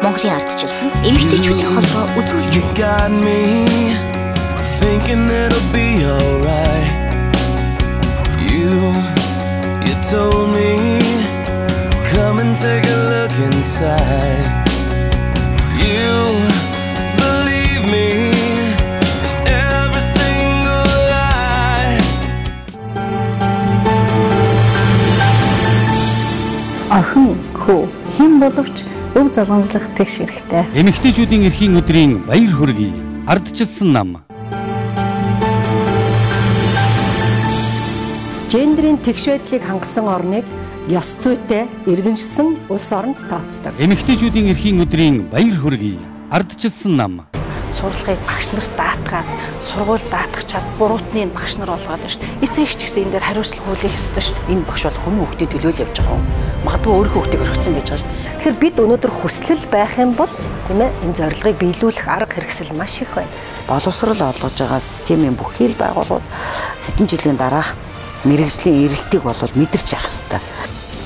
Монголын ардчилсан эмэгтэйчүүдийн холбоо үзүүлж You told me, come and take a look inside. You believe me in every single lie. Охин хүү хэн боловч өв залгамжлах тэгш хэрэгтэй. Эмэгтэйчүүдийн эрхийн өдрийн баяр хүргэе. Ардчилсан нам. Гендерийн тэгш байдлыг хангасан орныг ёс зүйтэй иргэншсэн улс оронд тооцдог. Эмэгтэйчүүдийн эрхийн өдрийн баяр хүргэе. Ардчилсан нам. Сурлагыг багш нарт даатгаад, сургууль даатгачаад буруутны багш нар болгоод байна шүү дээ. Эцэг эх ч гэсэн энэ дээр хариуцлага хүлээх ёстой шүү. Энэ багш бол хүний хүүхдийн төлөөлөл явж байгаа юм. Магадгүй өөрийнхөө хүүхдийг орхисон байж байгаа шүү. Тэгэхээр бид өнөөдөр хүслэл байх юм бол тийм ээ энэ зорилгыг биелүүлэх арга хэрэгсэл маш их байна. Боловсрол олгож байгаа системийн бүхий л байгууллагууд хэдэн жилийн дараах мэргэжлийн эрэлтийг бол мэдэрч явах хэрэгтэй.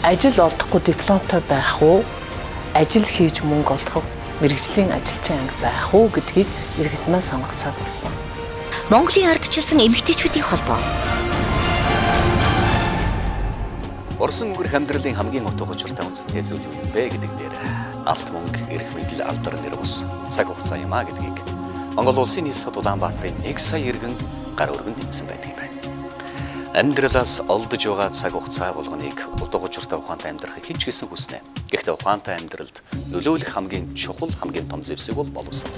Ажил олдохгүй дипломтой байх уу? Ажил хийж мөнгө олох мэргэжлийн ажилчин анги байх уу гэдгийг иргэд маань сонгох цаг болсон. Монголын ардчилсан эмэгтэйчүүдийн холбоо. Орсон өнгөрөх амьдралын хамгийн утга учиртай үндсэндээ зүйл юу юм бэ гэдэг дээр алт мөнгө, эрх мэдэл, алдар нэр ус, цаг хугацаа юм а гэдгийг Монгол улсын нийс сод Улаанбаатарын 1 сая иргэн гар өргөнд эзэн байдаг юм байна. Амьдралаас олдож байгаа цаг хугацаа болгоныг утга учиртай ухаантай амьдрахыг хэн ч гэсэн хүснэ. Гэхдээ ухаантай амьдралд нөлөөлөх хамгийн чухал, хамгийн том зэвсэг бол боловсрол.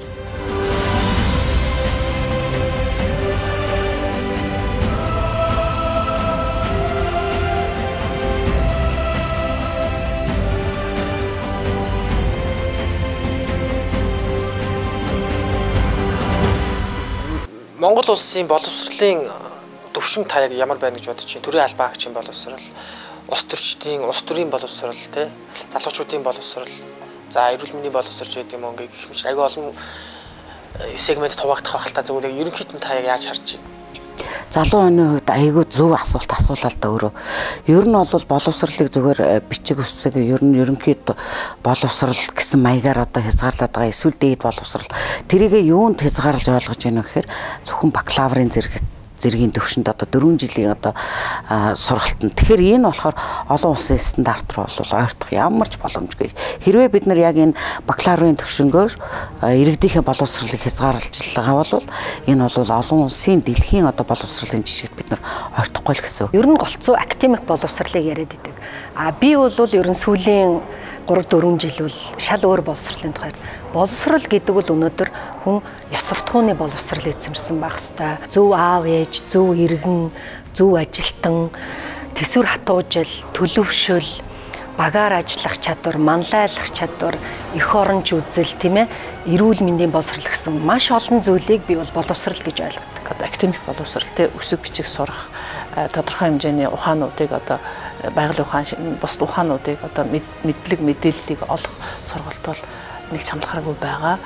Монгол улсын боловсролын төвшин та яг ямар байна гэж бодож чинь төрийн албаагчийн боловсрол, улс төрчдийн улс төрийн боловсрол тий залуучуудын боловсрол, за эрүүл мэндийн боловсрол гэдэг юм ингээ гэх мэт аягүй олон сегмент хуваагдах байх л та зөвхөн яг ерөнхийд нь та яг яаж харж байна? Залуу оны хувьд аягүй зөв асуулт асуулаа л да өөрөө. Ер нь бол боловсролыг зүгээр бичиг үсэг ер нь ерөнхийд боловсрол гэсэн маягаар одоо хязгаарлаад байгаа эсвэл дээд боловсрол тэрийгэ юунд хязгаарлаж ойлгож байна вэ гэхээр зөвхөн бакалаврын зэргийн төвшөнд одоо 4 жилийн одоо сургалтанд. Тэгэхээр энэ болохоор олон улсын стандарт руу бол ойртох ямар ч боломжгүй. Хэрвээ бид нар яг энэ бакалаврын төвшнгөөр иргэдийнхээ боловсролыг хязгаарлаж байгаа бол энэ бол олон улсын дэлхийн одоо боловсролын жишгт бид нар ойртохгүй л гэсэн. Ер нь голцоо академик боловсролыг яриад идэг. Би бол ер нь сүүлийн 3-4 жил бол шал өөр боловсролын тухайд боловсрол гэдэг бол өнөөдөр хүн ёс суртахууны боловсрол эзэмшсэн байх хэвээр. Зөв аав ээж, зөв иргэн, зөв ажилтан, төсвөр хатуужил, төлөвшөл, багаар ажиллах чадвар, манлайлах чадвар, эх оронч үзэл тийм ээ, эрүүл мэндийн боловсрол гэсэн маш олон зүйлийг би бол боловсрол гэж ойлгодог. Академик боловсрол те үсэг бичиг сурах тодорхой хэмжээний ухаануудыг одоо байгалийн ухаан бусад ухаануудыг одоо мэдлэг мэдээллийг олох сургалт бол нэг чамлахааргүй байгаа.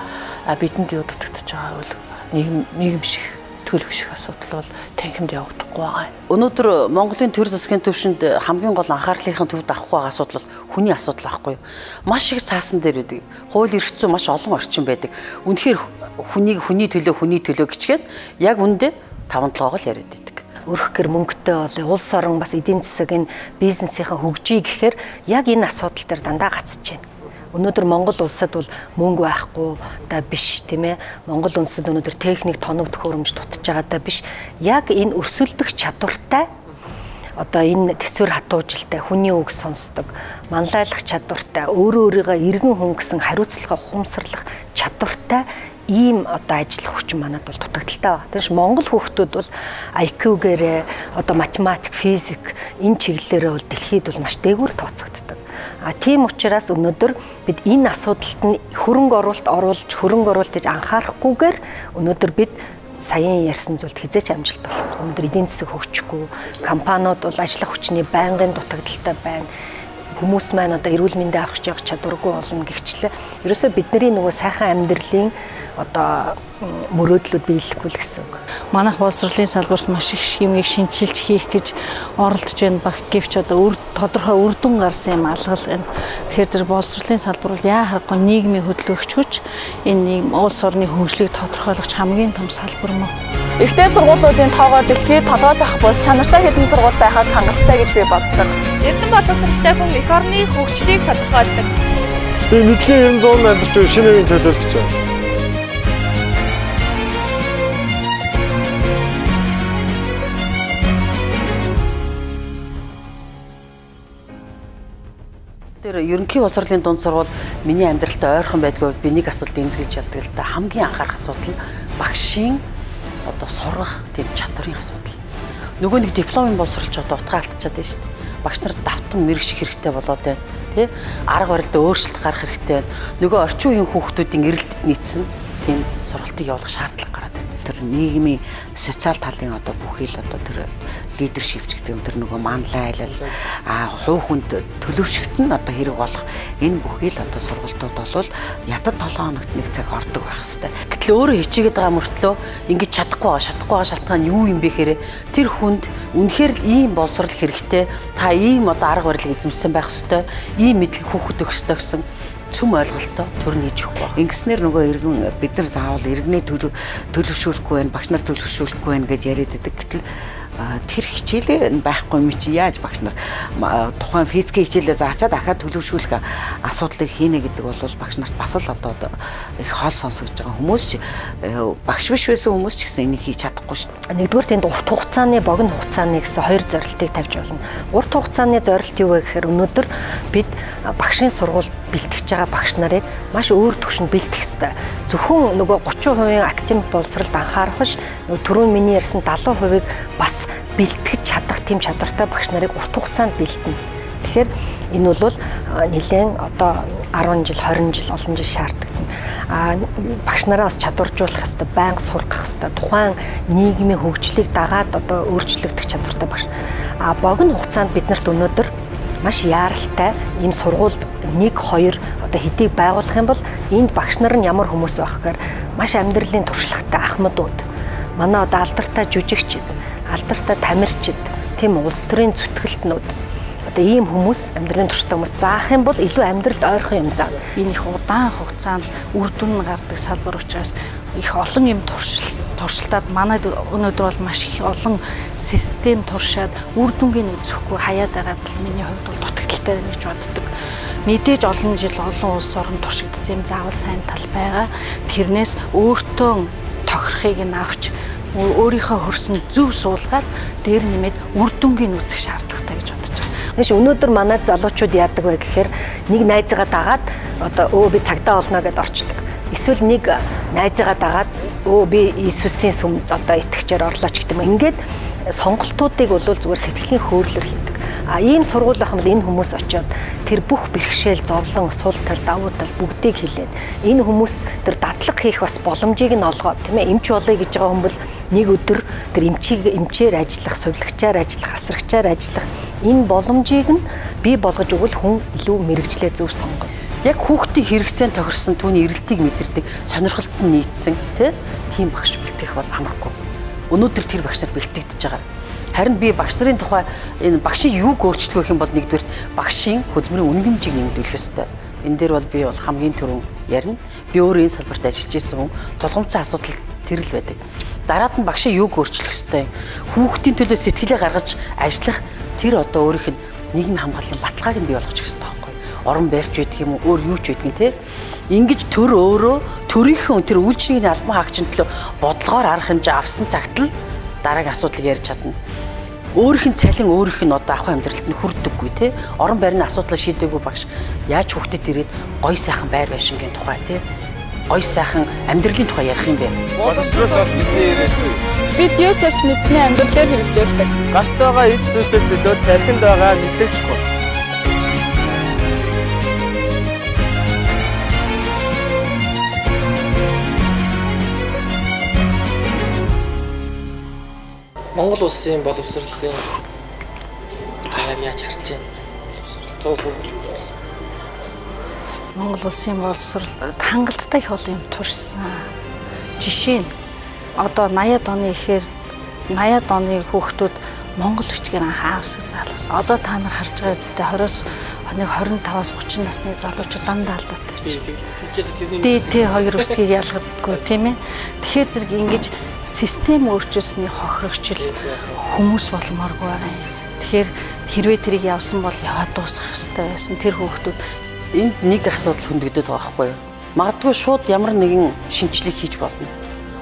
Бидэнд юу дутагдж байгаа бол нийгэм шиг төлөвшөх асуудал бол танхимд явагдахгүй байгаа. Өнөөдөр Монголын төр засгийн төвшөнд хамгийн гол анхаарлынхын төвд авахгүй байгаа асуудал хүний асуудал байхгүй юу? Маш их цаасан дээр үүдэг. Хууль эрх зүйн маш олон орчин байдаг. Үнэхээр хүний төлөө гिचгээд яг үндэ 5-7 л яриад байдаг. Өрх гэр мөнгөтэй бол улс орон бас эдийн засаг энэ бизнесийнхаа хөгжие гэхээр яг энэ асуудал дээр дандаа гацж байна. Өнөөдөр Монгол улсад бол мөнгө байхгүй да биш тийм ээ. Монгол улсад өнөөдөр техник тоног төхөөрөмж дутж байгаадаа биш. Яг энэ өрсөлдөх чадвартай одоо энэ төсвөр хатуужилтай хүний үг сонсдог, манлайлах чадвартай, өөрийгөө иргэн хүн гэсэн хариуцлага ухамсарлах чадвартай ийм одоо ажиллах хүчин манад бол дутагдaltaй байна. Тэгэж Монгол хүүхдүүд бол IQ-гээрээ одоо математик, физик энэ чиглэлээрээ бол дэлхийд бол маш дээгүүр тооцогддог. Тийм учраас өнөөдөр бид энэ асуудалд нь хөрөнгө оруулалт гэж анхаарахгүйгээр өнөөдөр бид саяхан ярьсан зүйлд хязгаарч амжилт болох. Өнөөдөр эдийн засаг хөгжихгүй, компаниуд бол ажиллах хүчний байнгын дутагдaltaй байна. хүмүүс маань одоо эрүүл мэндэ авах гэж явах чадваргүй болно гихчлээ. Ерөөсөө бидний нөгөө сайхан амьдралын одоо мөрөөдлүүд биелэхгүй л гэсэн үг. Манайх боловсролын салбарт маш их юмыг шинжилж хийх гэж оролдож байна баг гэвч одоо тодорхой үр дүн гарсан юм алгал байна. Тэгэхээр зэрэг боловсролын салбар бол яа харахгүй нийгмийн хөдөлгөгч хүч энэ нийгэм улс орны хөгжлийг тодорхойлогч хамгийн том салбар мөн. Ихтэй сургуулиудын тоогоо дэлхийд толгой зах бус чанартай хэдэн сургууль байхад хангалттай гэж би боддог. Эрдэм боловсролтой хүн эх орны хөгжлийг тодорхойлдог. Би мэдлийн 900 амьдарч шинэ үеийн төлөөлөгч байна. Ерөнхий боловсролын дунд сургууль миний амьдралтай ойрхон байдгийн үед би нэг асуулт эмзэглэж явдаг л да. Хамгийн анхаарах асуудал багшийн одоо сургах тийм чадварын асуудал. Нөгөө нэг дипломын боловсролч одоо утгаа алдчихад байна шүү дээ. Багш нар давтан мэрэгших хэрэгтэй болоод байна. Тэ? Арга барилдаа өөрчлөлт гарах хэрэгтэй байна. Нөгөө орчин үеийн хүүхдүүдийн эрэлтэд нийцсэн тийм сургалтыг явуулах шаардлага гараад байна. Тэр нийгмийн социал талын одоо бүхий л одоо тэр лидершип гэдэг юм тэр нөгөө манлайлал хувь хүнд төлөвшөлт нь одоо хэрэг болох энэ бүхий л одоо сургалтууд бол ядад 7 хоногт нэг цаг ордог байх хэвээр. Гэтэл өөрөө хичээгээд байгаа мөртлөө ингэж чадахгүй шалтгаан юу юм бэ гэхээр тэр хүнд үнэхээр л ийм боловсрол хэрэгтэй та ийм одоо арга барилыг эзэмшсэн байх хэвээр ийм мэдлэг хүүхэд өгөх хэвээр гэсэн цөм ойлголтоо төрн хийж өгөхгүй. Ингэснээр нөгөө иргэн бид нар заавал иргэний төлөвшүүлэхгүй байх, багш нар төлөвшүүлэхгүй байх гэж яриад байдаг. Гэтэл тэр хичээлээ байхгүй юм чи яаж багш нар тухайн физикийн хичээлээ заачаад дахиад төлөвшүүлэх асуудлыг хийнэ гэдэг бол багш нарт бас л одоо их хоол сонсогдож байгаа хүмүүс ч багш биш байсан хүмүүс ч гэсэн энийг хийж чадахгүй шүү дээ. Нэгдүгээр тэнд урт хугацааны богино хугацааны гэсэн хоёр зорилтыг тавьж болно. Урт хугацааны зорилт юу вэ гэхээр өнөөдөр бид багшийн сургууль бэлтгэж байгаа багш нарыг маш өөр түвшинд бэлтгэх ёстой. Зөвхөн нөгөө 30% академик боловсролд анхаарах биш түрүүн миний ярьсан 70%-ыг бас бэлтгэж чадах тийм чадвартай багш нарыг урт хугацаанд бэлтэнэ. Тэгэхээр энэ бол нэлээд одоо 10 жил, 20 жил, олон жил шаарддаг. Багш нараа бас чадваржуулах ёстой, байнга сургах ёстой. Тухайн нийгмийн хөгжлийг дагаад одоо өөрчлөгдөх чадвартай багш. Богино хугацаанд биднэрт өнөөдөр маш яаралтай ийм сургууль 1 2 одоо хэдийг байгуулах юм бол энд багш нар нь ямар хүмүүс байх гэхээр маш амьдралын туршлагатай ахмадууд. Манай одоо алдартай жүжигчид, алдартай тамирчид, тийм улс төрийн зүтгэлтнүүд одоо ийм хүмүүс амьдралын туршлагатай хүмүүс заах юм бол илүү амьдралд ойрхон юм заа. Энэ их удаан хугацаанд үр дүн гардаг салбар учраас их олон юм туршилтаад манайд өнөөдөр бол маш их олон систем туршаад үр дүнгийн үзэхгүй хаяад байгаа л миний хувьд бол дутагдaltaй байна гэж боддог. Мэдээж олон жил олон улс орн туршигдсан юм заавал сайн тал байгаа. Тэрнээс өөртөө тохирохыг нь авч өөрийнхөө хөрсөн зөв суулгаад дээр нэмээд үр дүнгийн үзэх шаардлагатай гэж бодож байгаа. Нэш өнөөдөр манай залуучууд яадаг вэ гэхээр нэг найзгаа дагаад одоо би цагдаа олно гэдээ орчдөг. Эсвэл нэг найзгаа дагаад би Иесусийн сүмд одоо итгэжээр орлооч гэдэг юм. Ингээд сонголтуудыг бол зүгээр сэтгэлийн хөөрөлөөр хийдэг. Ийм сургууль байх юм бол энэ хүмүүс очиод тэр бүх бэрхшээл, зовлон, сул тал, давуу тал бүгдийг хэлээд энэ хүмүүст тэр дадлаг хийх бас боломжийг нь олгоод тийм ээ эмч болъё гэж байгаа хүмүүс нэг өдөр тэр эмчээр ажиллах, сувилагчаар ажиллах, асрагчаар ажиллах энэ боломжийг нь бий болгож өгвөл хүн илүү мэрэгжлээ зөв сонгоно. Яг хүүхдийн хэрэгцээнд тохирсон түүний эрэлтийг мэдэрдэг, сонирхолд нь нийцсэн тийм багш бэлтгэх бол амаргүй. Өнөөдөр тэр багш нар бэлтгэж байгаа. Харин би багш нарын тухай энэ багшийн юуг өөрчлөх гэх юм бол нэгдүгээр багшийн хөдөлмөрийн үнэмжийг нэмэгдүүлэх ёстой. Энэ дээр бол би бол хамгийн түрүүн ярина. Би өөрөө энэ салбарт ажиллаж ирсэн хүн тулгымцсан асуудал тэр л байдаг. Дараад нь багшийн юуг өөрчлөх ёстой. Хүүхдийн төлөө сэтгэлээ гаргаж ажиллах тэр одоо өөрийнх нь нийгэм хамгааллын баталгааг нь бий болгох ёстой байхгүй. Орон байрч байдаг юм уу, өөр юу ч байдаг тийм. Ингэж төр өөрөө төрийнхөө тэр үйлчлэгийн албан хаагчийн төлөө бодлогоор арга хэмжээ авсан цагт л дараагийн асуудлыг ярьж чадна. Өөрийнх нь цалин өөрийнх нь одоо авах амьдралд нь хүрдэггүй тий. Орон байрны асуудлыг шийдээгүй багш яаж хүүхдэд ирээд гоё сайхан байр байшингийн тухай тий. Гоё сайхан амьдралын тухай ярих юм бэ? Боловсрол бол бидний ирээдүй. Бид юу сэрч мэдсний амьдралаар хэрэгжүүлдэг. Галт байгаа эд зүйлсээс илүү тархинд байгаа мэдлэг чухал. Монгол улсын боловсролын яг яаж харж байна? Монгол улсын боловсрол хангалттай их олон юм туршсан. Жишээ нь одоо 80-ад оны ихээр 80-ад оны хүүхдүүд Монгол хүчгээр анхаа авсаг залуус. Одоо та нар харж байгаа үстэй 25-аас 30 насны залуучууд дандаа алдаатай байж. Тэ хоёр үсгийг ялгадаггүй тийм ээ. Тэгэхээр зэрэг ингэж систем өөрчлөлтний хохирогчл хүмүүс болмооргүй байгаа юм. Тэгэхээр хэрвээ тэрийг явсан бол яваад дуусгах хэрэгтэй байсан. Тэр хүүхдүүд энд нэг асуудал хөндөгдөд байгаа байхгүй юу? Магадгүй шууд ямар нэгэн шинжилгээ хийж болно.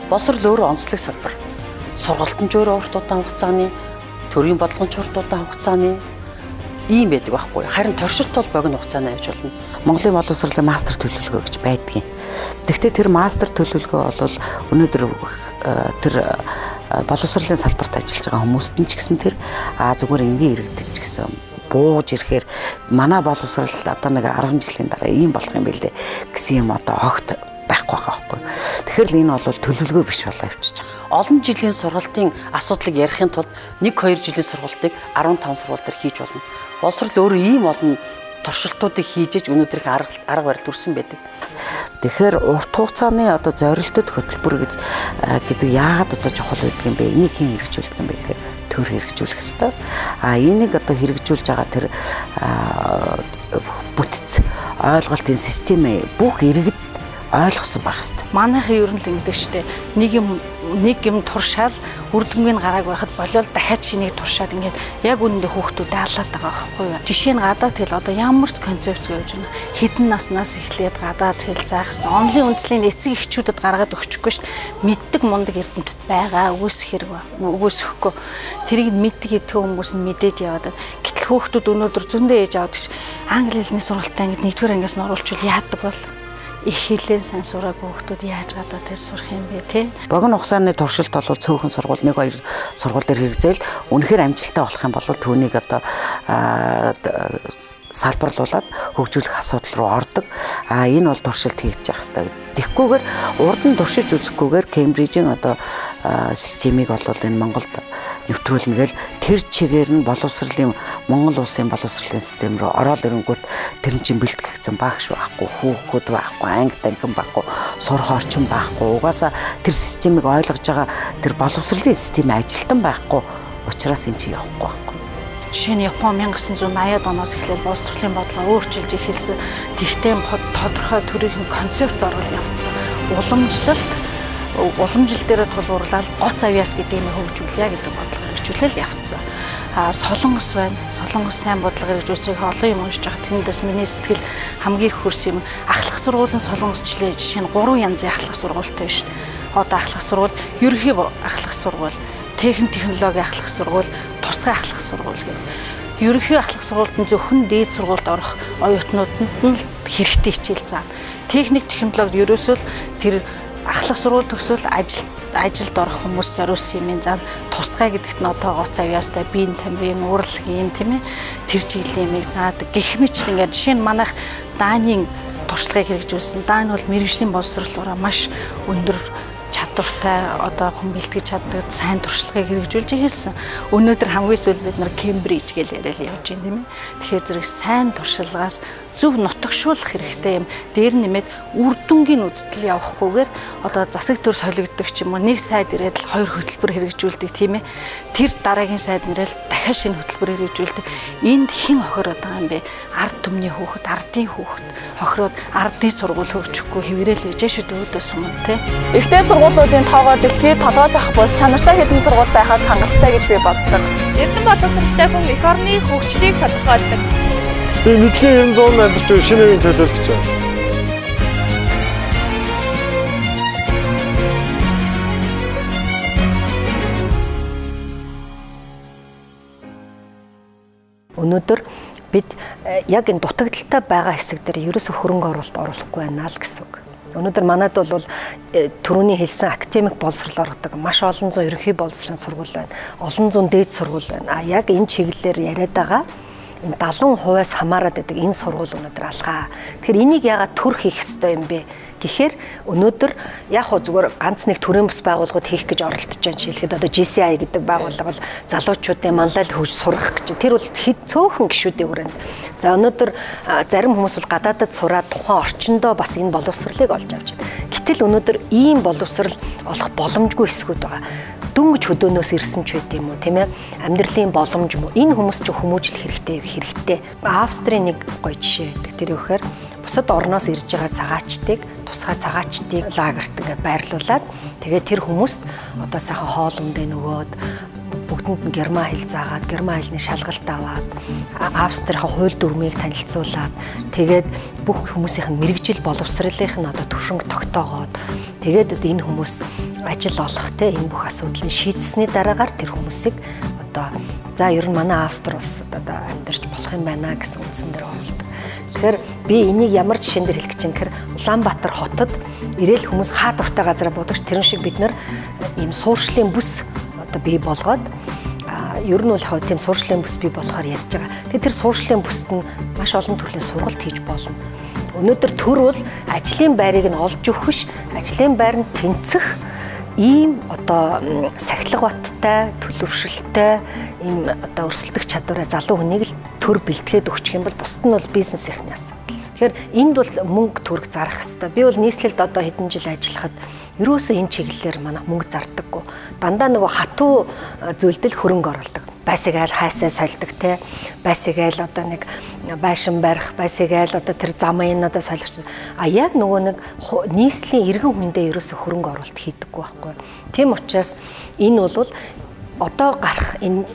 Боловсрол өөрөө онцлог салбар. Сургалтын ч өөрөө урт удаан хугацааны, төрийн бодлогын ч урт удаан хугацааны ийм байдаг байхгүй юу? Харин туршилт бол богино хугацааны явж болно. Монголын боловсролын мастер төлөвлөгөө гэж байдгийн. Гэхдээ тэр мастер төлөвлөгөө бол өнөөдөр тэр боловсролын салбарт ажиллаж байгаа хүмүүст нь ч гэсэн тэр зүгээр энгийн иргэдэд ч гэсэн бууж ирэхээр манай боловсрол одоо нэг 10 жилийн дараа ийм болох юм билээ гэсэн юм одоо огт байхгүй байгаа байхгүй. Тэгэхээр энэ бол төлөвлөгөө биш болоо явчихж байгаа. Олон жилийн сургалтын асуудлыг ярихын тулд 1-2 жилийн сургалтыг 15 сургууль дээр хийж болно. Боловсрол өөрөө ийм олон туршилтуудыг хийж өнөөдрийн арга барил төрсэн байдаг. Тэгэхээр урт хугацааны одоо зорилттой хөтөлбөр гэдэг яагаад одоо чухал байдаг юм бэ? Энийг хэн хэрэгжүүлдэг юм бэ гэхээр төр хэрэгжүүлэх ёстой. Энийг одоо хэрэгжүүлж байгаа тэр бүтц ойлголтын системээ бүх иргэд ойлгосон байх хэрэгтэй. Манайхын ер нь л ингэдэг штэ. Нэг юм туршаал үр дүнгийн гарааг байхад болол дахиад шинийг туршаад ингээд яг үнэндээ хүүхдүүдэд алаад байгаа байхгүй юу. Жишээ нь гадаад хэл одоо ямар ч концепц гэж байна. Хэдэн наснаас эхлээд гадаад хэл заах хэрэгтэй. Онлын үндэслэлийн эцэг эхчүүдэд гаргаад өгчихгүй штэ. Мэддэг мундаг эрдэмтэд байгаа үүсэх хэрэг ба. Үүсэхгүй. Тэрийг мэддэг идэх хүмүүс нь мэдээд яваад. Гэтэл хүүхдүүд өнөөдөр зөндөө ээж аваад англи хэлний сургалтаа ингээд нэгдүгээр ангиас нь оруулчихвал яадаг бол их хэлээр сайн сураагүй хүмүүс яаж гадаад тэр сурах юм бэ те? Богино хугацааны туршилт бол цөөхөн сургууль 1-2 сургууль дээр хэрэгжээл үнэхээр амжилттай болох юм бол түүнийг одоо салбарлуулад хөгжүүлэх асуудал руу ордог. Энэ бол туршилт хийж явах хэрэгтэй. Тэгхгүйгээр урд нь туршиж үзэхгүйгээр Кембрижийн одоо системийг бол энэ Монголд нэвтрүүлнэ гэл тэр чигээр нь боловсролын Монгол улсын боловсролын систем рүү ороод ирэнгүүт тэр чинь бэлтгэгдсэн багш байхгүй, хүүхэд байхгүй, анги танхим байхгүй, сурах орчин байхгүй. Угаасаа тэр системийг ойлгож байгаа тэр боловсролын системийн ажилтан байхгүй учраас энэ чинь явахгүй байхгүй. Жишээ нь Япон 1980-ад оноос эхлээд боловсролын бодлого өөрчилж эхэлсэн. Тэгтээ тодорхой төрлийн концепц оргол явцсан. Уламжлал дээр тулгуурлаад гоц авьяас гэдэг юм хөгжүүлье гэдэг бодлого хэрэгжүүлэл явцсан. Солонгос байна. Солонгос сайн бодлого хэрэгжүүлсэх олон юм уншиж байгаа. Тэндээс миний сэтгэл хамгийн их хүрсэн юм. Ахлах сургуулийн солонгосчлээ жишээ нь 3 янзын ахлах сургуультай шүү дээ. Одоо ахлах сургууль, ерөнхий ахлах сургууль, технологи ахлах сургууль, тусгай ахлах сургууль гэх. Ерөнхий ахлах сургуульд нь зөвхөн дээд сургуульд орох оюутнуудад нь хэрэгтэй хичээл заана. Техник технологид ерөөсөө тэр ахлах сургууль төгсвөл ажилд орох хүмүүс зориулсан юм заана. Тусгай гэдэгт нь одоо гоц авьяастай биеийн тамирын урлагийн тийм ээ тэр чиглэлийн юмыг заадаг. Гэх мэтлэн ингээд жишээ нь манайх Данийн туршлагыг хэрэгжүүлсэн. Дани бол мэргэжлийн боловсролоор маш өндөр чадвартай одоо хүн бэлтгэж чаддаг сайн туршлагыг хэрэгжүүлж эхэлсэн. Өнөөдөр хамгийн сүүлд бид нар Кембриж гэж яриад явж байна тийм ээ. Тэгэхээр зэрэг сайн туршлагаас зөв нутагшуулах хэрэгтэй юм. Дээр нэмээд үр дүнгийн үзэл явахгүйгээр одоо засаг төр солигддог ч юм уу нэг сайд ирээд л 2 хөтөлбөр хэрэгжүүлдэг тийм ээ. Тэр дараагийн сайд нэрэл дахиад шинэ хөтөлбөр хэрэгжүүлдэг. Энд хэн хохироод байгаа юм бэ? Ард түмний хүүхэд, ардын хүүхэд хохироод ардын сургууль хөгжихгүй хэврээл ээжээ шүү дээ өөдөө сумн тий. Ихтэй сургуулиудын тоогоо дэлхийд толгой зах бус чанартай хэдэн сургууль байхад хангалттай гэж би боддог. Эрдэнэ боловсролтой хүн эх орны хөгжлийг тодорхойлдог. Би мэдлийн 900 амьдарч буй шинэ үеийн төлөөлөгч байна. Өнөөдөр бид яг энэ дутагдaltaй байгаа хэсэг дээр ерөөсө хөрөнгө оруулалт оруулахгүй байна л гэсэн үг. Өнөөдөр манайд бол түрүүний хэлсэн академик боловсрол ордог маш олон зуун ерөнхий боловсролын сургууль байна. Олон зуун дээд сургууль байна. Яг энэ чиглэлээр яриад байгаа энэ 70%-аас хамаарат байдаг энэ сургууль өнөөдөр алгаа. Тэгэхээр энийг яагаад төр хийх ёстой юм бэ гэхээр өнөөдөр яг хөө зүгээр ганц нэг төрийн бас байгууллагууд хийх гэж оролдож байгаа. Жишээлбэл одоо GCI гэдэг байгууллага бол залуучуудын манлайл хөгж сургах гэж. Тэр бол цөөхөн гишүүдийн хүрээнд. За өнөөдөр зарим хүмүүс бол гадаадад сураад тухайн орчиндөө бас энэ боловсролыг олж авч байна. Гэтэл өнөөдөр ийм боловсрол олох боломжгүй хэсгүүд байгаа. Дөнгөж хөдөөнөөс ирсэн ч байд юм уу, тийм ээ? Амьдралын боломж юм уу? Энэ хүмүүс ч хүмүүжил хэрэгтэй. Австрийн нэг гоё жишээ байдаг. Тэр ихээр бусад орноос ирж байгаа цагаачдыг, тусгай цагаачдыг лагерт ингээд байрлуулад тэгээд тэр хүмүүст одоо сайхан хоол ундаа нөгөөд бүгдэнд нь герман хэл заагаад, герман хэлний шалгалт аваад, Австрийн хууль дүрмийг танилцуулаад тэгээд бүх хүмүүсийн мэрэгжил боловсролынх нь одоо төвшинг тогтоогоод тэгээд энэ хүмүүс ажил олох те энэ бүх асуудлыг шийдсэний дараагаар тэр хүмүүсийг одоо за ер нь манай Австри улсад одоо амьдарч болох юм байна гэсэн үндсэн дээр оролдог. Тэгэхээр би энийг ямар жишээн дээр хэлэх гэж юм гэхээр Улаанбаатар хотод ирээл хүмүүс хаа дуртай газараа будагч тэрэн шиг бид нар ийм суурьшлийн бүс одоо бий болгоод ер нь бол яг тийм суурьшлийн бүс бий болохоор ярьж байгаа. Тэгээд тэр суурьшлийн бүст нь маш олон төрлийн сургалт хийж болно. Өнөөдөр төр бол ажлын байрыг нь олж өгөх биш, ажлын байр нь тэнцэх ийм одоо сахилга баттай, төлөвшөлттэй ийм одоо өрсөлдөх чадвараа залуу хүнийг л төр бэлтгээд өгчих юм бол бусд нь бол бизнесийнхний асуудал. Тэгэхээр энд бол мөнгө төгрөг зарах хэрэгтэй. Би бол нийслэлд одоо хэдэн жил ажиллахад ерөөсөө энэ чиглэлээр манай мөнгө зардаггүй. Дандаа нөгөө хатуу зүйлдэл хөрөнгө оруулдаг. Байсыг айл хайсаа сольдог те. Байсыг айл одоо нэг байшин барих, байсыг айл одоо тэр замын одоо солих. А яг нөгөө нэг нийслэлийн иргэн хүндээ ерөөсөө хөрөнгө оруулалт хийдэггүй байхгүй. Тийм учраас энэ бол одоо гарах энэ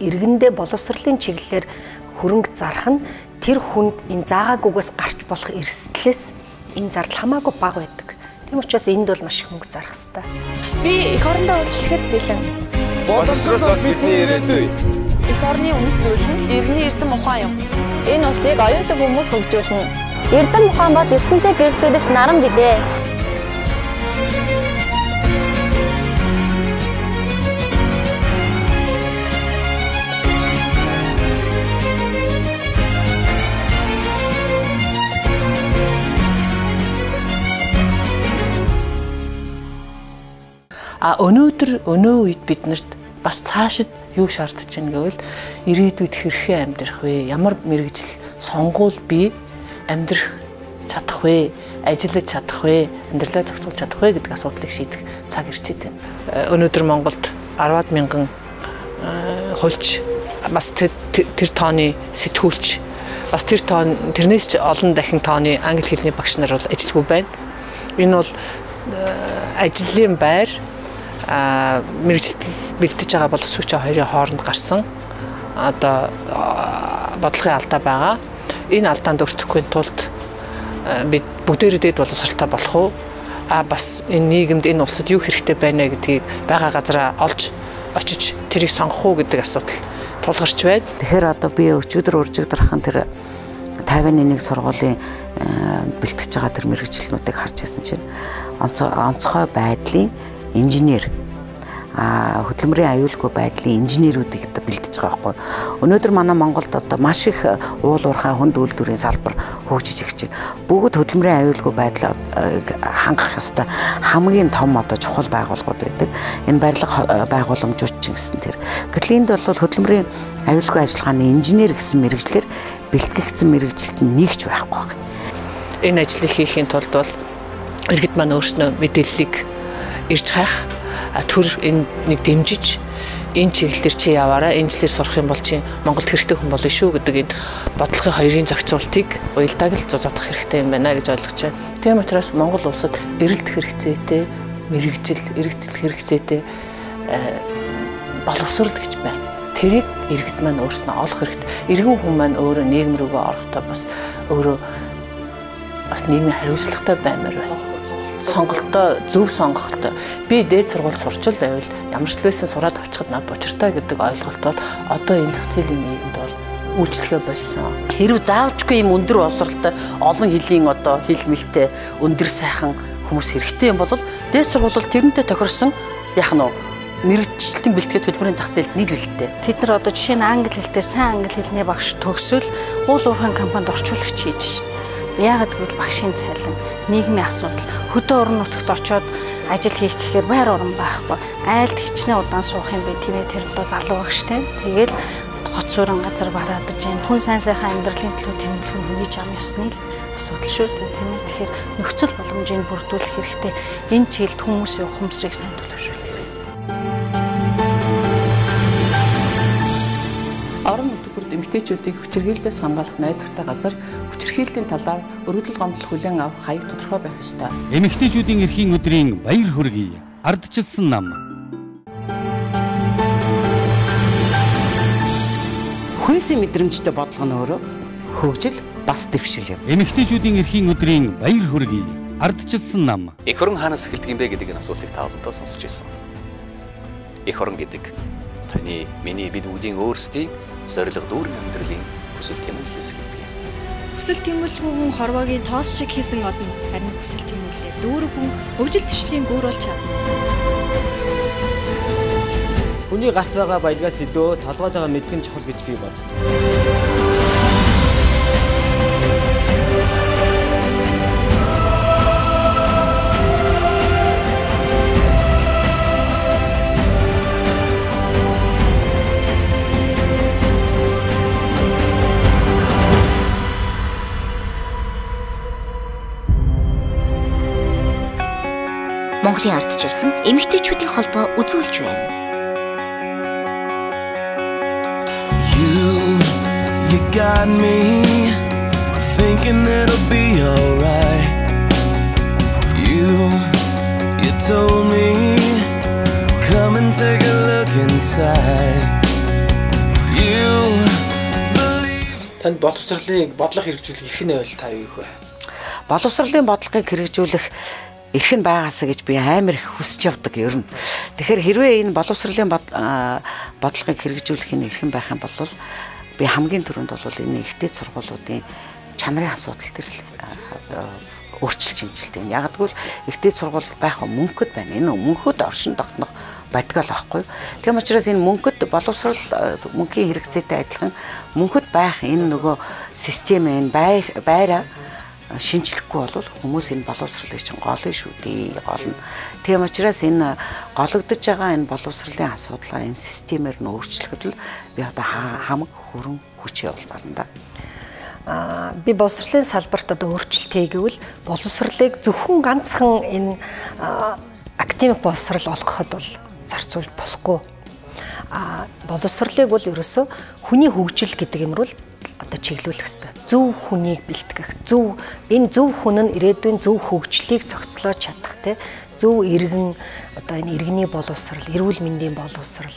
иргэндээ боловсролын чиглэлээр хөрөнгө зарах нь тэр хүнд энэ заагаагүйгээс гарч болох эрсдлээс энэ зардал хамаагүй бага байдаг. Тийм учраас энд бол маш их мөнгө зарах хэрэгтэй. Би эх орондоо үйлчлэхэд бэлэн. Боловсрол бол бидний ирээдүй. Эх орны үнэт зүйл нь иргэний эрдэм ухаан юм. Энэ улсыг оюутлаг хүмүүс хөгжүүлнэ. Эрдэм ухаан бол ертөнцийн гэрэлтүүлэгч наран билээ. Өнөө үед биднэрт бас цаашид юу шаардж байна гэвэл ирээдүйд хэрхэн амьдрах вэ? Ямар мэрэгжил сонгуул би амьдрах чадах вэ? Ажиллаж чадах вэ? Амьдралаа зохицуулж чадах вэ гэдэг асуудлыг шийдэх цаг ирж байна. Өнөөдөр Монголд 10-аад мянган хуульч бас тэр тооны сэтгүүлч бас тэрнээс ч олон дахин тооны англи хэлний багш нар бол ажилгүй байна. Энэ бол ажлын байр мэрэгжилт бэлтэж байгаа боловсрогчийн хоёрын хооронд гарсан одоо бодлогын алдаа байгаа. Энэ алдаанд өртөхгүй тулд бид бүгдээрээ дэд боловсралтай болох уу? Бас энэ нийгэмд энэ улсад юу хэрэгтэй байна гэдгийг байгаа газараа олж очиж тэрийг сонгох уу гэдэг асуудал тулгарч байна. Тэгэхээр одоо би өчигдөр уржигдрахын тэр 51 сургуулийн бэлтгэж байгаа тэр мэрэгчлэнүүдийг харж байсан чинь онцгой байдлын инженер хөдөлмөрийн аюулгүй байдлын инженерүүдийг бэлдэж байгаа байхгүй. Өнөөдөр манай Монголд одоо маш их уул уурхай хүнд үйлдвэрийн салбар хөгжиж ирж байна. Бүгд хөдөлмөрийн аюулгүй байдлаа хангах ёстой хамгийн том одоо чухал байгууллагууд байдаг. Энэ барилга байгууламжууд ч гэсэн тэр. Гэтэл энд бол хөдөлмөрийн аюулгүй ажиллагааны инженер гэсэн мэрэгчлэр бэлтгэгдсэн мэрэгжилт нэгч байхгүй байна. Энэ ажлыг хийхийн тулд бол иргэд маань өөрснөө мэдээллийг ирж хайх төр энэ нэг дэмжиж энэ чиглэлээр чи яваараа энэ жилээр сурах юм бол чи Монголд хэрэгтэй хүн болно шүү гэдэг энэ бодлогын хоёрын зохицуултыг уялдааг л зузаадах хэрэгтэй юм байна гэж ойлгож байна. Тийм учраас Монгол улсад эрэлт хэрэгцээтэй мэрэгжил хэрэгцээтэй боловсрол гэж байна. Тэрийг иргэд маань өөрснөө олох хэрэгтэй. Иргэн хүн маань өөрөө нийгэм рүүгээ орохдоо бас өөрөө бас нийгмийн хариуцлагатай баймаар байна. Сонголтоо зөв сонгохтой. Би дээд сургууль сурчил байвал ямар ч байсан сураад авчихад над учиртай гэдэг ойлголт бол одоо энэ зах зээлийн нийгэмд бол үйлчлэгээ болсон. Хэрв заавчгүй юм өндөр боловсролтой олон хэлийн одоо хэл мэлтэй өндөр сайхан хүмүүс хэрэгтэй юм бол дээд сургууль бол тэрнтэй тохирсон яах нь мэрэгчлэлтийн бэлтгэл төлбөрийн зах зээлд нийлүүлэлттэй. Тэд нар одоо жишээ нь англи хэлтэй сайн англи хэлний багш төгсөл уул уурхайн компанид орчуулагч хийж шин. Яагаад гэвэл багшийн цалин, нийгмийн асуудал, хөдөө орон нутагт очоод ажил хийх гэхээр байр орон байхгүй. Айлд хичнээн удаан суух юм бэ тийм ээ, тэр доо залуу багштай. Тэгээд гоц суурин газар бараадаж जैन хүн сайн сайхан амьдралын төлөө тэмдэглэх нь хүний зам ёсны л асуудал шүү дээ тийм ээ. Тэгэхээр нөхцөл боломжийг бүрдүүлэх хэрэгтэй. Энэ чиглэлд хүмүүсийн ухамсарыг сайн төлөвшүүлэх. Орон нутгад эмэгтэйчүүдийг хүчирхийллээс хамгаалах найдвартай газар хүчирхийллийн талаар өргөдөл гомдол хүлээн авах хаяг тодорхой байх ёстой. Эмэгтэйчүүдийн эрхийн өдрийн баяр хүргэе. Ардчилсан нам. Хүнсийн мэдрэмжтэй бодлого нь өөрөө хөгжил бас дэвшил юм. Эмэгтэйчүүдийн эрхийн өдрийн баяр хүргэе. Ардчилсан нам. Эх орон хаанаас эхэлдэг юм бэ гэдэг энэ асуултыг та олонтоо сонсч ирсэн. Эх орон гэдэг таны миний бид бүгдийн өөрсдийн зориг дүүрэн амьдралын хүсэл тэмүүллээс эхэлдэг юм. Хүсэл тэмүүлгүй хүн хорвоогийн тоос шиг хийсэн одно. Харин хүсэл тэмүүллээр дүүрэн хүн хөгжил төвшлийн гүүр болж чадна. Хүний гарт байгаа баялгаас илүү толгойд байгаа мэдлэг чухал гэж би боддог. Монголын ардчилсан эмэгтэйчүүдийн холбоо үзүүлж байна. You got me thinking it'll be alright. You told me come and take a look inside. You believe. Танд боловсролыг бодлого хэрэгжүүлэх эрх нь байл та юу вэ? Боловсролын бодлогыг хэрэгжүүлэх эрх нь байгаасаа гэж би амар их хүсэж явдаг ер нь. Тэгэхээр хэрвээ энэ боловсролын бодлогыг хэрэгжүүлэх энэ эрх нь байх юм бол би хамгийн түрүүнд бол энэ ихтэй сургуулиудын чанарын асуудал төр өөрчлөлт шинжилт юм. Яг гэвэл ихтэй сургууль байх мөнгөд байна. Энэ мөнхөд оршин тогтнох байдаг л аахгүй. Тийм учраас энэ мөнгөд боловсрол мөнгөний хэрэгцээтэй адилхан мөнхөд байх энэ нөгөө систем энэ байраа шинжлэхгүй бол хүмүүс энэ боловсролыг чинь голын шүү дээ гол нь. Тийм учраас энэ гологдож байгаа энэ боловсролын асуудлаа энэ системээр нь өөрчлөхөд л би одоо хамаг хөрөн хүчээ уулзарна да. Би боловсролын салбарт одоо өөрчлөлт хийгэвэл боловсролыг зөвхөн ганцхан энэ академик боловсрол олгоход бол зарцуулж болохгүй. Боловсролыг бол ерөөсөө хүний хөгжил гэдэг юмруу одоо чиглүүлэх хэрэгтэй. Зөв хүнийг бэлтгэх, энэ зөв хүн нь ирээдүйн зөв хөгжлийг зохицлоод чадах те. Зөв иргэн одоо энэ иргэний боловсрал, эрүүл мэндийн боловсрал,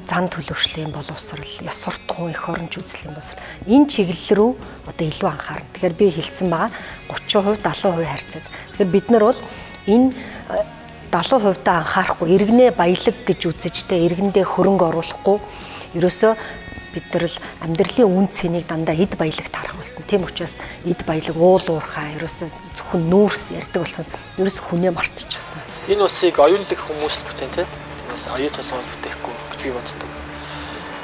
зан төлөвшлийн боловсрал, ёс суртахуун, эх оронч үзлийн боловсрал. Энэ чиглэл рүү одоо илүү анхаарна. Тэгэхээр би хэлсэн байгаа 30%, 70% харьцаад. Тэгэхээр бид нар бол энэ 70% та анхаарахгүй иргэнээ баялаг гэж үзэж те иргэндээ хөрөнгө оруулахгүй ерөөсөө бид нар л амьдралын үн цэнийг дандаа эд баялагт харах болсон. Тийм учраас эд баялаг уул уурхай ерөөсөө зөвхөн нүүрс ярьдаг болохоос ерөөсөө хүнээ мартчихсан. Энэ усыг оюунлаг хүмүүс л бүтээн те. Тэгээс оюун толгой бүтээхгүй гэж би боддог.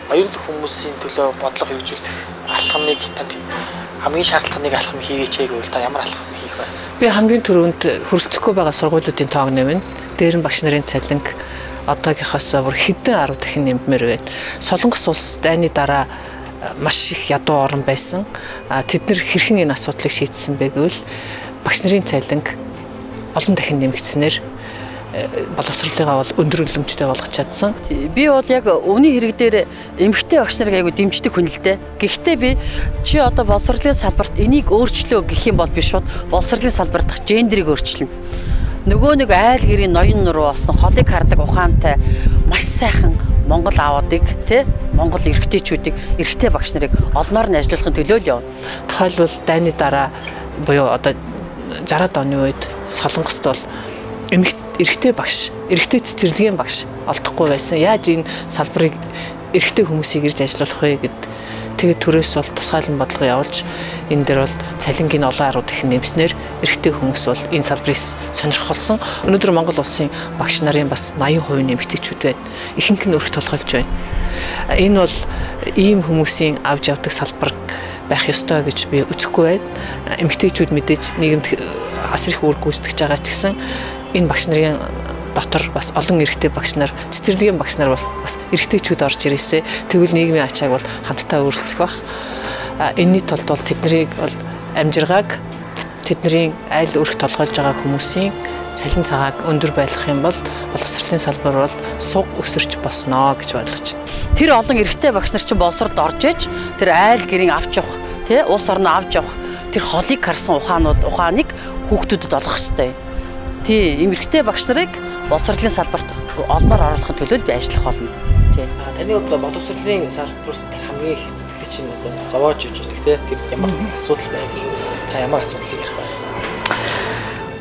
Оюунлаг хүмүүсийн төлөө бодлого хэрэгжүүлэх алхмыг танд хамгийн шаардлагыг алхам хийгээч гэвэл та ямар алхам хийх вэ? Би хамгийн түрүүнд хөрөлцөхгүй байгаа сургуулиудын тоог нэмнэ. Дээр нь багш нарын цалинг одоогийнхоос бүр хэдэн 10 дахин нэммээр байна. Солонгос улс дайны дараа маш их ядуу орн байсан. Тэд нар хэрхэн энэ асуудлыг шийдсэн бэ гэвэл багш нарын цалинг олон дахин нэмэгдснээр боловсролыгаа бол өндөр үлэмжтэй болгож чадсан. Би бол яг өвний хэрэг дээр эмэгтэй багш нарыг айгу дэмждэг хүн л дээ. Гэхдээ би чи одоо боловсролын салбарт энийг өөрчлөө гэх юм бол би шууд боловсролын салбарт гендерийг өөрчилнө. Нөгөө нэг айл гэрийн ноён нуруу болсон холыг хардаг ухаантай маш сайхан Монгол аавуудыг тий Монгол эрэгтэйчүүдийг эрэгтэй багш нарыг олноор нь ажиллуулахын төлөө л явна. Тухайлбал дайны дараа буюу одоо 60-аад оны үед Солонгост бол эрэгтэй багш, эрэгтэй цэцэрлэгийн багш олдохгүй байсан. Яаж энэ салбарыг эрэгтэй хүмүүсийг ирж ажиллуулах вэ гэд тэгээд түрээс бол тусгайлан бодлого явуулж энэ дээр бол цалингийн олон 10 дахин нэмснээр эрэгтэй хүмүүс бол энэ салбарыг сонирхолсон. Өнөөдөр Монгол улсын багш нарын бас 80% нэмэгдэгчүүд байна. Ихэнх нь өрх тулгайлж байна. Энэ бол ийм хүмүүсийн авж явдаг салбар байх ёстой гэж би үзэхгүй байна. Эмэгтэйчүүд мэдээж нийгэмд асар их үүрэг гүйцэтгэж байгаа ч гэсэн энэ багш нарын дотор бас олон эрэгтэй багш нар, цэцэрлэгийн багш нар бас эрэгтэйчүүд орж ирээсэ. Тэгвэл нийгмийн ачааг бол хамтдаа өөрлөлцөх бах. Энэний тулд бол тэднийг бол амжиргааг тэдний айл өрх толгойлж байгаа хүмүүсийн цалин цагааг өндөр байлгах юм бол боловсролын салбар бол суг өсөрч босноо гэж ойлгож байна. Тэр олон эрэгтэй багш нар чинь боловсролд орж иж тэр айл гэрийн авч явах, тий улс орноо авч явах тэр холыг харсан ухааныг хүүхдүүдэд олгох ёстой. Тий эмэгтэй багш нарыг боловсролын салбарт олноор оруулахын төлөө би ажиллах болно. Тий. Таны хувьд боловсролын салбарт хамгийн их сэтгэлээ чинь одоо зовоож иж байдаг тий. Тэр ямар асуудал байвал та ямар асуудлыг ярих вэ?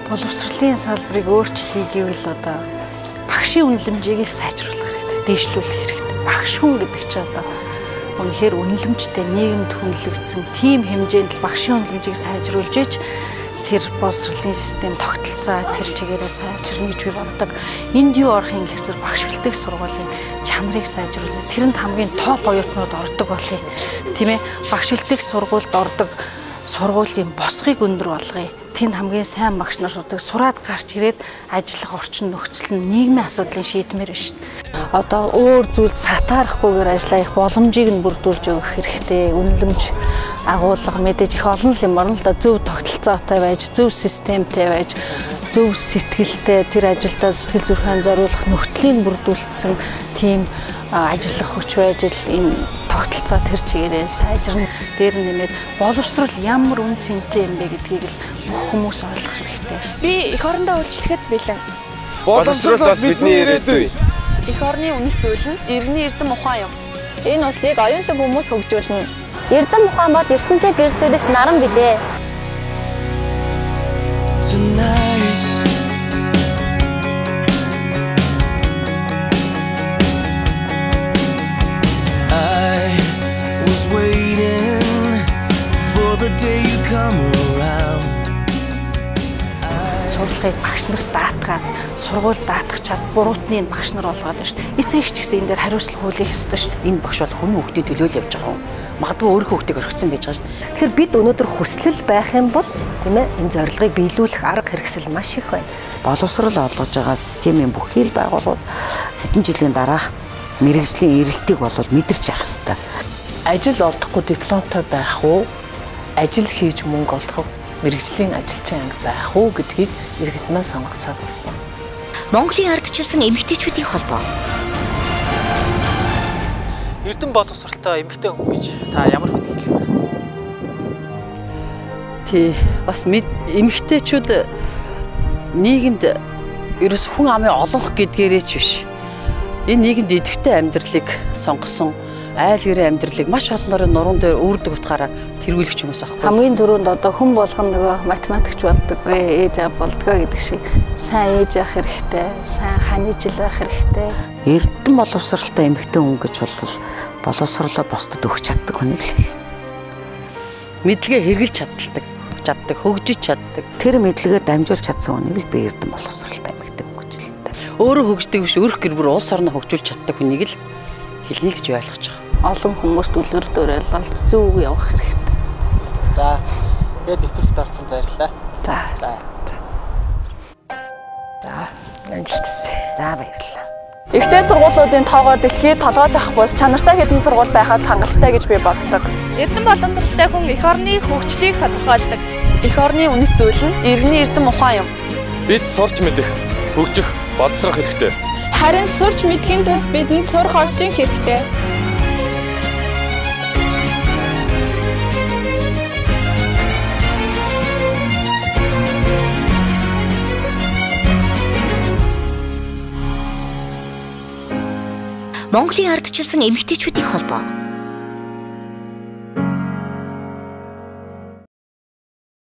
Боловсролын салбарыг өөрчлөе гэвэл одоо багшийн үнэлэмжийг л сайжруулах хэрэгтэй, дэвшлүүлэх хэрэгтэй. Багш хүн гэдэг чинь одоо үнэхээр үнэлэмжтэй нийгэмд хүнлэгдсэн тийм хэмжээнд л багшийн үнэлэмжийг сайжруулж иж тэр боловсролын систем тогтолцоо тэр чигээрээ сайжирна гэж би боддог. Энд юу орох юм гэхээр багш бэлтгэх сургуулийн чанарыг сайжруулах. Тэрэнд хамгийн топ оюутнууд ордог болъё. Тийм ээ. Багш бэлтгэх сургуульд ордог сургуулийн босгыг өндөр болгоё. Тэнд хамгийн сайн багш нар сурдаг. Сураад гарч ирээд ажиллах орчин нөхцөл нь нийгмийн асуудлын шийдмээр биш. Одоо өөр зүйлд сатаарахгүйгээр ажиллах боломжийг нь бүрдүүлж өгөх хэрэгтэй. Үнэлэмж агуулга мэдээж их олон юм орно л да. Зөв тогтолцоотой байж, зөв системтэй байж, зөв сэтгэлтэй тэр ажилдаа сэтгэл зүрхэн зориулах нөхцөлийг бүрдүүлсэн тийм ажиллах хүч байж л энэ тогтолцоо тэр чигээрээ сайжирна. Дээр нэмээд боловсрол ямар үн цэнтэй юм бэ гэдгийг л бүх хүмүүс ойлгох хэрэгтэй. Би эх орондоо үйлчлэхэд бэлэн. Боловсрол бол бидний ирээдүй. Эх орны үнэт зүйл нь иргэний эрдэм ухаан юм. Энэ улсыг оюунлаг хүмүүс хөгжүүлнэ. Эрдэм ухаан бол ертөнцийн гэрэлтүүдээс наран билээ. Сурлагыг багш нарт даатгаад, сургууль даатгачаад буруутны багш нар болгоод байна шүү дээ. Эцэг эх ч гэсэн энэ дээр хариуцлага хүлээх ёстой шүү дээ. Энэ багш бол хүний хүүхдийн төлөөл явж байгаа юм. Магадгүй өөрийнхөө хүүхдийг орхисон байж байгаа шүү дээ. Тэгэхээр бид өнөөдөр хүслэл байх юм бол тийм ээ энэ зорилгыг биелүүлэх арга хэрэгсэл маш их байна. Боловсрол олгож байгаа системийн бүхий л байгууллагууд хэдэн жилийн дараах мэрэгжлийн эрэлтийг бол мэдэрч явах хэрэгтэй. Ажил олдохгүй дипломтой байх уу? Ажил хийж мөнгө олох уу? Мэргэжлийн ажилчин анги байх уу гэдгийг иргэд маань сонгох цаг болсон. Монголын ардчилсан эмэгтэйчүүдийн холбоо. Эрдэм боловсролтой эмэгтэй хүн гэж та ямар хүн хэлэх вэ? Тий, бас эмэгтэйчүүд нийгэмд ерөөс хүн амын олонх гэдгээрээ ч биш. Энэ нийгэмд идэвхтэй амьдралыг сонгосон айл гэрийн амьдралыг маш олноор нуруунд дээр үүрдэг утгаараа тэргүүлэгч хүмүүс аахгүй. Хамгийн түрүүнд одоо хүн болгоно нөгөө математикч болдог, ээж аав болдгоо гэдэг шиг сайн ээж авах хэрэгтэй, сайн ханижил байх хэрэгтэй. Эрдэм боловсролтой эмэгтэй хүн гэж бол боловсролоо бусдад өгч чаддаг хүнийг л хэл. Мэдлэгээ хэрэгжилж чаддаг, хөгжиж чаддаг. Тэр мэдлэгээ дамжуулж чадсан хүнийг л би эрдэм боловсролтой эмэгтэй хүн гэж хэлдэг. Өөрөө хөгждөг биш, өрх гэр бүл улс орноо хөгжүүлж чаддаг хүнийг л хэлнэ гэж ойлгож байгаа. Олон хүмүүст үлгэр дуурайл болж зөв үг явах хэрэгтэй. За, тэгээд нэвтрүүлэгт орсон баярлалаа. За. Амжилттай. За баярлалаа. Ихтэй сургуулиудын тоогоор дэлхийд толгой зах бус чанартай хэдэн сургууль байхад хангалттай гэж би боддог. Эрдэм боловсролтой хүн эх орны хөгжлийг тодорхойлдог. Эх орны үнэт зүйл нь иргэний эрдэм ухаан юм. Бид сурч мэдэх, хөгжих, боловсрох хэрэгтэй. Харин сурч мэдхийн тулд бидэнд сурах орчин хэрэгтэй. Монголын ардчилсан эмэгтэйчүүдийн холбоо.